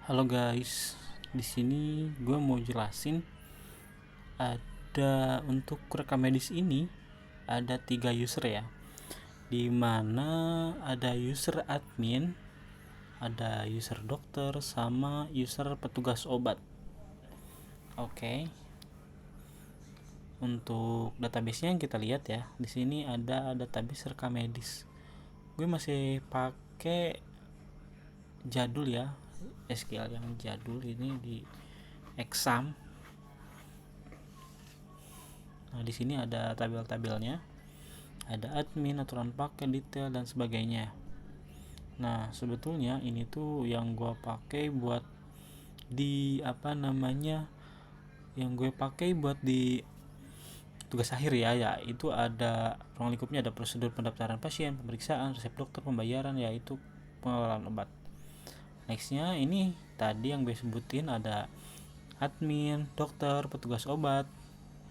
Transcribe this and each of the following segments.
Halo guys, di sini gue mau jelasin ada untuk rekam medis ini ada 3 user ya, dimana ada user admin, ada user dokter, sama user petugas obat. Oke, untuk database-nya yang kita lihat ya, di sini ada database rekam medis. Gue masih pakai jadul ya, SQL yang jadul ini di exam. Nah, di sini ada tabel-tabelnya, ada admin, aturan pakai, detail, dan sebagainya. Nah, sebetulnya ini tuh yang gue pakai buat di yang gue pakai buat di tugas akhir ya, itu ada ruang lingkupnya, ada prosedur pendaftaran pasien, pemeriksaan, resep dokter, pembayaran, yaitu pengelolaan obat. Nextnya ini tadi yang gue sebutin ada admin, dokter, petugas obat.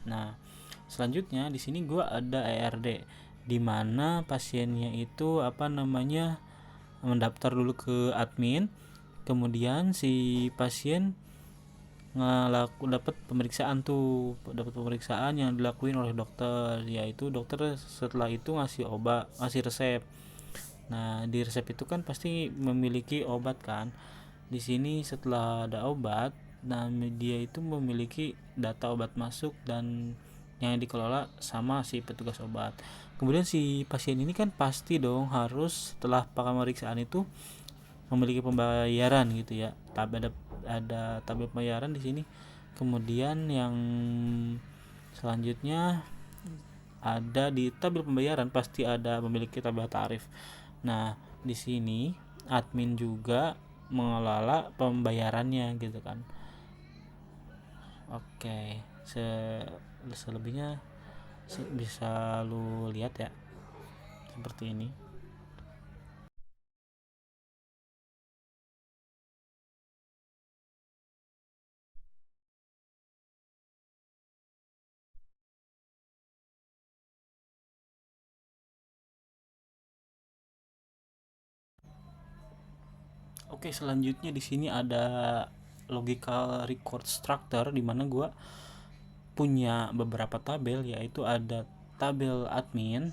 Nah, selanjutnya di sini gue ada ERD, di mana pasiennya itu mendaftar dulu ke admin, kemudian si pasien dapat pemeriksaan yang dilakuin oleh dokter, yaitu dokter setelah itu ngasih resep. Nah, di resep itu kan pasti memiliki obat kan. Di sini setelah ada obat, nah dia itu memiliki data obat masuk dan yang dikelola sama si petugas obat. Kemudian si pasien ini kan pasti dong harus setelah pemeriksaan itu memiliki pembayaran gitu ya. Ada tabel pembayaran di sini. Kemudian yang selanjutnya ada di tabel pembayaran pasti ada memiliki tabel tarif. Nah, di sini admin juga mengelola pembayarannya gitu kan. Oke, selebihnya bisa lu lihat ya seperti ini. Oke, selanjutnya di sini ada logical record structure, di mana gua punya beberapa tabel, yaitu ada tabel admin,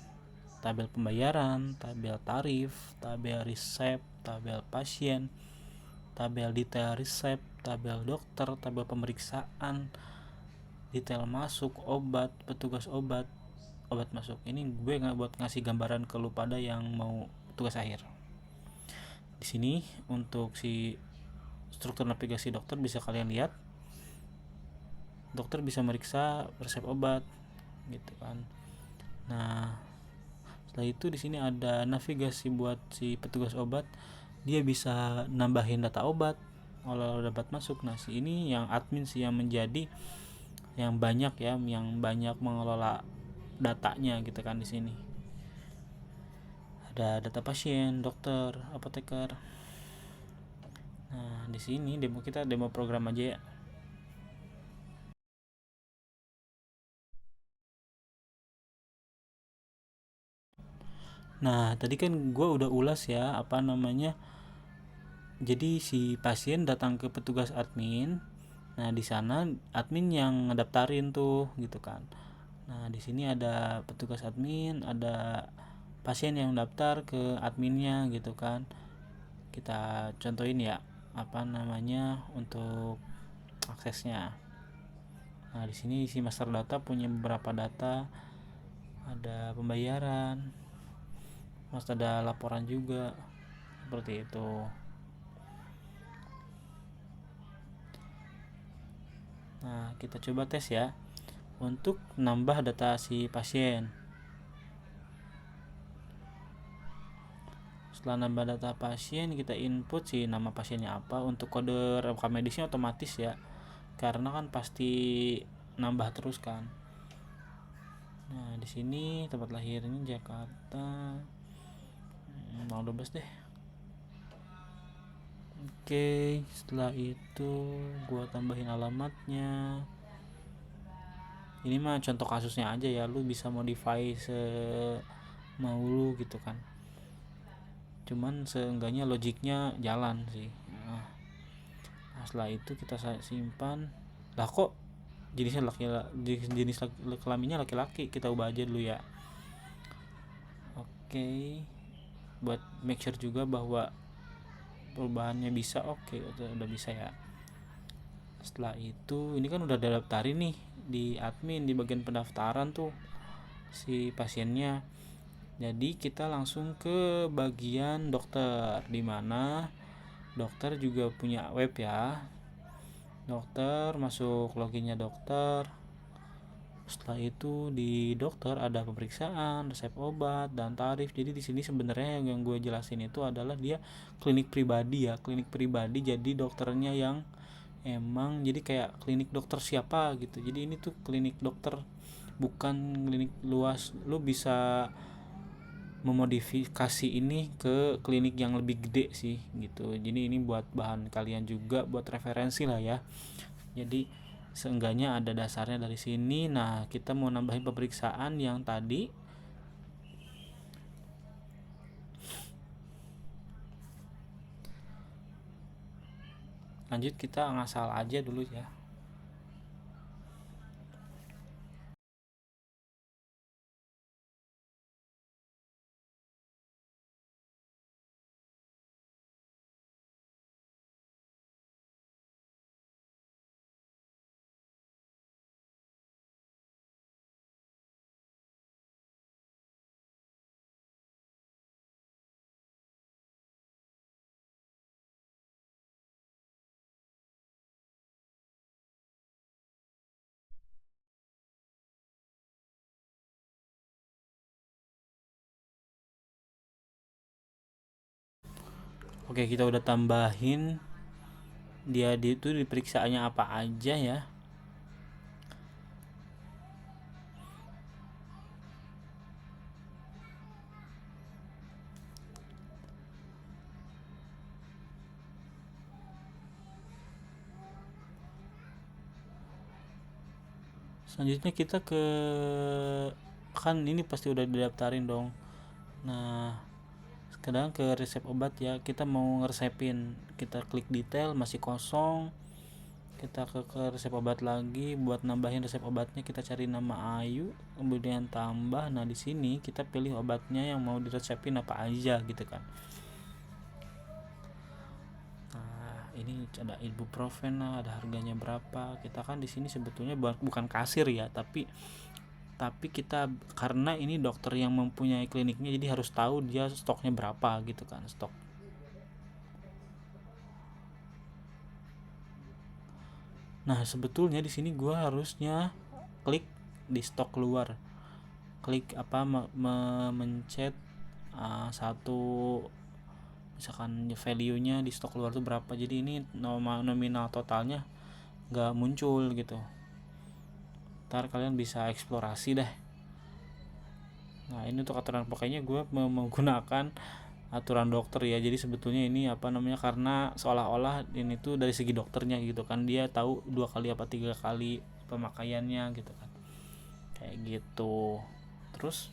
tabel pembayaran, tabel tarif, tabel resep, tabel pasien, tabel detail resep, tabel dokter, tabel pemeriksaan, detail masuk obat, petugas obat, obat masuk. Ini gue nggak buat ngasih gambaran ke lu pada yang mau tugas akhir. Di sini untuk si struktur navigasi dokter bisa kalian lihat. Dokter bisa meriksa resep obat gitu kan. Nah, setelah itu di sini ada navigasi buat si petugas obat. Dia bisa nambahin data obat kalau dapat masuk. Nah, si ini yang admin sih yang menjadi yang banyak ya, yang banyak mengelola datanya gitu kan. Di sini ada data pasien, dokter, apoteker. Nah, di sini demo program aja ya. Nah, tadi kan gue udah ulas ya jadi si pasien datang ke petugas admin. Nah, di sana admin yang ngedaftarin tuh gitu kan. Nah, di sini ada petugas admin, ada pasien yang daftar ke adminnya gitu kan. Kita contohin ya untuk aksesnya. Nah, di sini si master data punya beberapa data, ada pembayaran, mas ada laporan juga seperti itu. Nah, kita coba tes ya untuk nambah data si pasien. Setelah nambah data pasien, kita input si nama pasiennya apa. Untuk kode rekam medisnya otomatis ya, karena kan pasti nambah terus kan. Nah, di sini tempat lahirnya Jakarta, tanggal 12 deh. Oke, setelah itu gua tambahin alamatnya. Ini mah contoh kasusnya aja ya, lu bisa modify mau lu gitu kan. Cuman seenggaknya logiknya jalan sih. Nah, Nah, setelah itu kita simpan. Lah kok jenisnya jenis kelaminnya laki-laki, kita ubah aja dulu ya. Oke, buat make sure juga bahwa perubahannya bisa. Oke, udah bisa ya. Setelah itu ini kan udah daftarin nih di admin, di bagian pendaftaran tuh si pasiennya. Jadi kita langsung ke bagian dokter, dimana dokter juga punya web ya. Dokter masuk loginnya dokter. Setelah itu di dokter ada pemeriksaan, resep obat, dan tarif. Jadi di sini sebenarnya yang gue jelasin itu adalah dia klinik pribadi ya, klinik pribadi. Jadi dokternya yang emang jadi kayak klinik dokter siapa gitu. Jadi ini tuh klinik dokter, bukan klinik luas. Lu bisa memodifikasi ini ke klinik yang lebih gede sih gitu. Jadi ini buat bahan kalian juga, buat referensi lah ya. Jadi seenggaknya ada dasarnya dari sini. Nah, kita mau nambahin pemeriksaan yang tadi. Lanjut, kita ngasal aja dulu ya. Oke, kita udah tambahin dia itu diperiksaannya apa aja ya. Selanjutnya kita ke, kan ini pasti udah didaftarin dong. Nah, sekarang ke resep obat ya. Kita mau ngeresepin, kita klik detail, masih kosong. Kita ke resep obat lagi. Buat nambahin resep obatnya kita cari nama Ayu, kemudian tambah. Nah, di sini kita pilih obatnya yang mau diresepin apa aja gitu kan. Nah, ini ada ibuprofen lah, ada harganya berapa. Kita kan di sini sebetulnya bukan kasir ya, tapi kita karena ini dokter yang mempunyai kliniknya, jadi harus tahu dia stoknya berapa gitu kan, stok. Nah, sebetulnya di sini gue harusnya klik di stok keluar, klik apa mencet satu, misalkan value-nya di stok keluar tuh berapa. Jadi ini nominal totalnya nggak muncul gitu. Ntar kalian bisa eksplorasi deh. Nah, ini untuk aturan pakainya gue menggunakan aturan dokter ya. Jadi sebetulnya ini apa namanya, karena seolah-olah ini tuh dari segi dokternya gitu kan, dia tahu 2 kali apa 3 kali pemakaiannya gitu kan, kayak gitu. Terus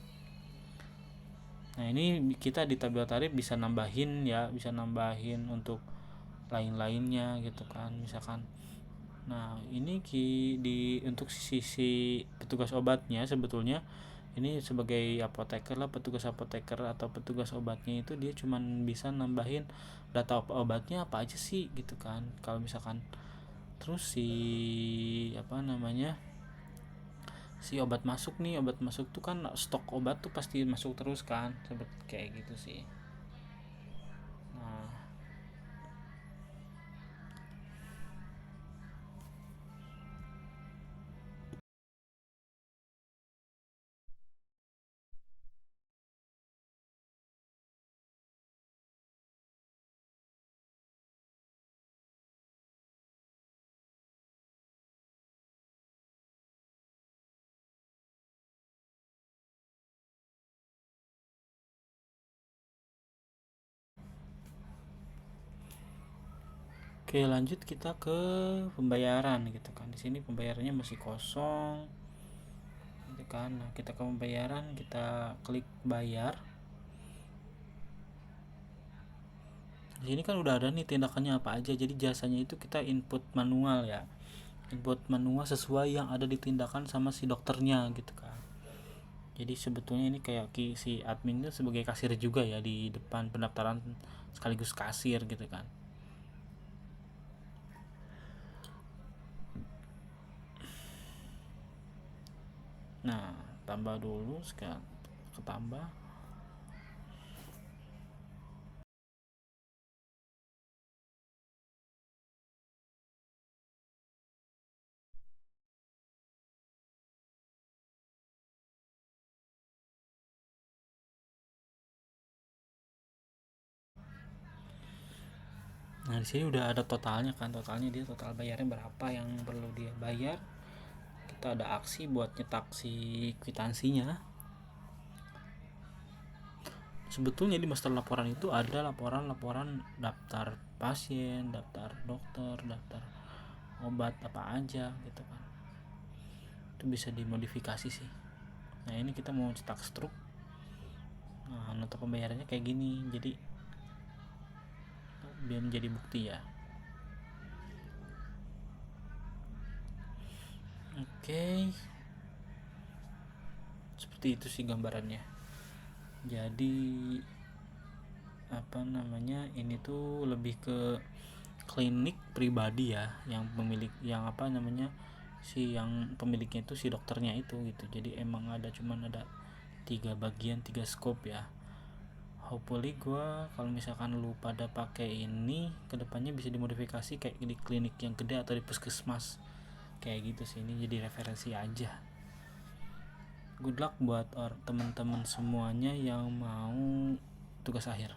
nah, ini kita di tabel tarif bisa nambahin ya, bisa nambahin untuk lain-lainnya gitu kan, misalkan. Nah, ini untuk sisi petugas obatnya, sebetulnya ini sebagai apoteker lah, petugas apoteker atau petugas obatnya itu dia cuman bisa nambahin data obatnya apa aja sih gitu kan. Kalau misalkan terus si apa namanya, si obat masuk nih, obat masuk tuh kan stok obat tuh pasti masuk terus kan, seperti kayak gitu sih. Nah, oke, lanjut kita ke pembayaran gitu kan. Di sini pembayarannya masih kosong gitu kan. Nah, kita ke pembayaran, kita klik bayar. Di sini kan udah ada nih tindakannya apa aja, jadi jasanya itu kita input manual ya, input manual sesuai yang ada di tindakan sama si dokternya gitu kan. Jadi sebetulnya ini kayak si admin itu sebagai kasir juga ya di depan pendaftaran, sekaligus kasir gitu kan. Nah, tambah dulu sekarang, ketambah. Nah, di sini udah ada totalnya kan, totalnya dia total bayarnya berapa yang perlu dia bayar. Kita ada aksi buat nyetak si kwitansinya. Sebetulnya di master laporan itu ada laporan-laporan daftar pasien, daftar dokter, daftar obat apa aja gitu kan. Itu bisa dimodifikasi sih. Nah, ini kita mau cetak struk. Nah, nota pembayarannya kayak gini, jadi biar menjadi bukti ya. Oke, seperti itu sih gambarannya. Jadi apa namanya, ini tuh lebih ke klinik pribadi ya, yang pemilik, yang apa namanya, si yang pemiliknya itu si dokternya itu gitu. Jadi emang ada, cuman ada 3 bagian, 3 scope ya. Hopefully gue, kalau misalkan lu pada pakai ini, kedepannya bisa dimodifikasi kayak di klinik yang gede atau di puskesmas kayak gitu sih. Ini jadi referensi aja. Good luck buat teman-teman semuanya yang mau tugas akhir.